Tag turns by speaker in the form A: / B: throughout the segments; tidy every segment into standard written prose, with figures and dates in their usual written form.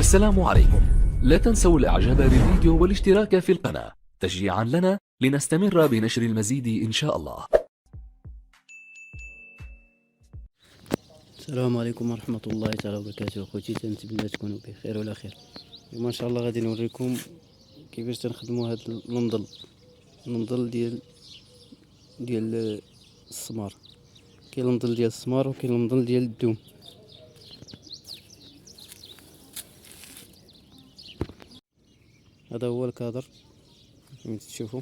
A: السلام عليكم. لا تنسوا الاعجاب بالفيديو والاشتراك في القناة تشجيعا لنا لنستمر بنشر المزيد ان شاء الله.
B: السلام عليكم ورحمة الله تعالى وبركاته. اخوتي تنتمنى تكونوا بخير وعلى خير. اليوم ان شاء الله غادي نوريكم كيفاش تنخدموا هذا المنضل ديال السمار. كاين المنضل ديال السمار وكاين المنضل ديال الدوم. هذا هو الكادر كما تشوفوا.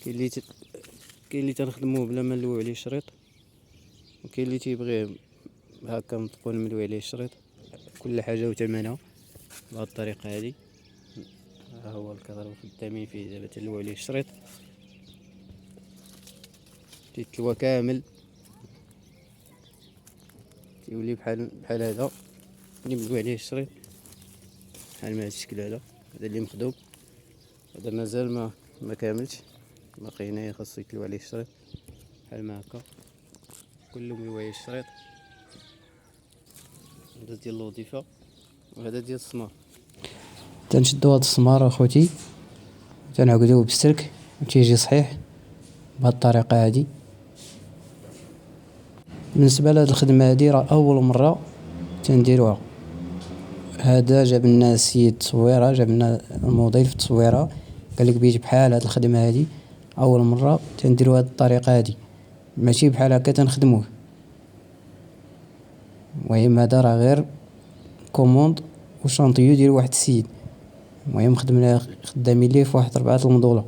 B: كاين اللي تنخدموه بلا ما نلويو عليه الشريط، وكاين اللي تيبغيه هكا مطقون ملوي عليه الشريط. كل حاجه وثمنها بهذه الطريقه هذه. ها هو الكادر خدامين فيه دابا تلوي عليه الشريط، تيتلوى كامل، تيولي بحال هذا اللي ملوي عليه الشريط، بحال ما هذا الشكل هذا اللي مخدوم. هذا مازال ما كاملش، باقي هنايا خاصو يتلوى عليه الشريط بحال ما هكا، كله ملوي عليه الشريط. هذا ديال الوظيفه وهذا ديال السمار. تنشدو هاد السمار اخوتي، تنعقدوه بالسلك وتيجي صحيح بهاد الطريقه هادي. بالنسبه لهاد الخدمه هادي راه اول مره تنديروها. هذا جاب لنا السيد تصويره، جاب لنا الموديل في التصويره، قال لك بيجي بحال هاد الخدمه هادي اول مره تنديروا هاد الطريقه هادي، ماشي بحال هكا تنخدموه. المهم هذا راه غير كوموند وشانطيو ديال واحد السيد. المهم خدامين ليه في واحد 4 المنضوله.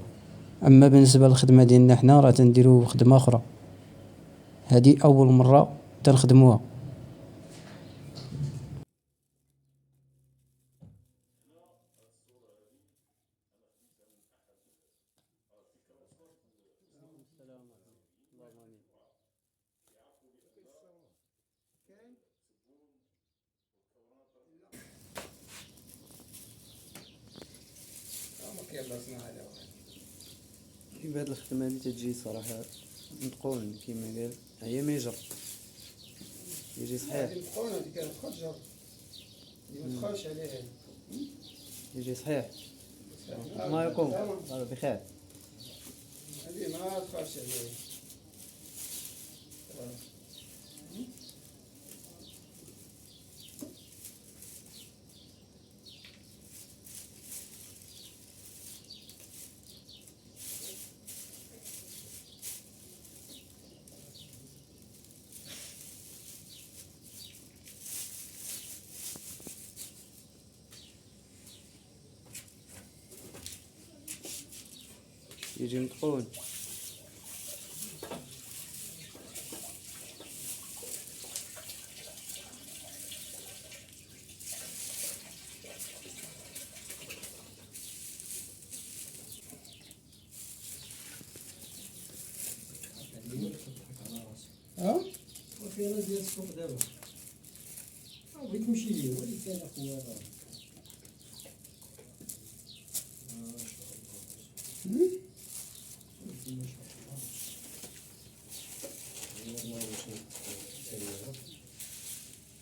B: اما بالنسبه للخدمه ديالنا حنا راه تنديروا خدمه اخرى، هذه اول مره تنخدموها. بهاد الخدمه هادي تجي صراحه متقون كيما قال، هي ميجر يجي صحيح.
C: متقون هادي كتخرج متخرجش عليها،
B: يجي صحيح. ما يقوم بخير.
C: هادي ما تخرجش عليها.
B: يجي متقون.
C: وفي ناس ديال السوق دابا بغيت نمشي ليه وليت انا خويا.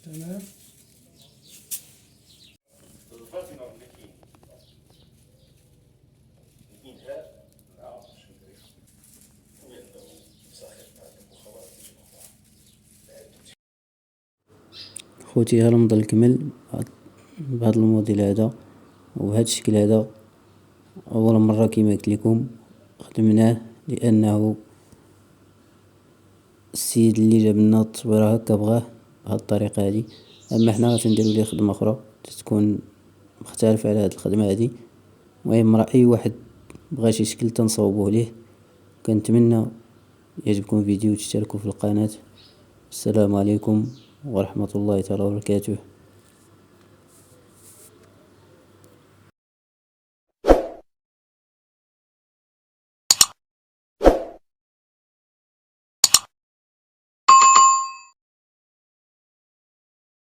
C: تمام.
B: خوتي ها المنضل الكمل بهذا الموديل هذا وبهذا الشكل هذا. اول مره كيما قلت لكم خدمناه، لانه السيد اللي جاب لنا التصويره هكا بغاه بهذه الطريقه هذه. اما حنا تنديرو ليه خدمه اخرى تكون مختلفه على هذه الخدمه هذه. المهم راه اي واحد بغى شي شكل تنصوبوه ليه. كنتمنى يعجبكم الفيديو وتشتركوا في القناه. السلام عليكم ورحمه الله تعالى وبركاته.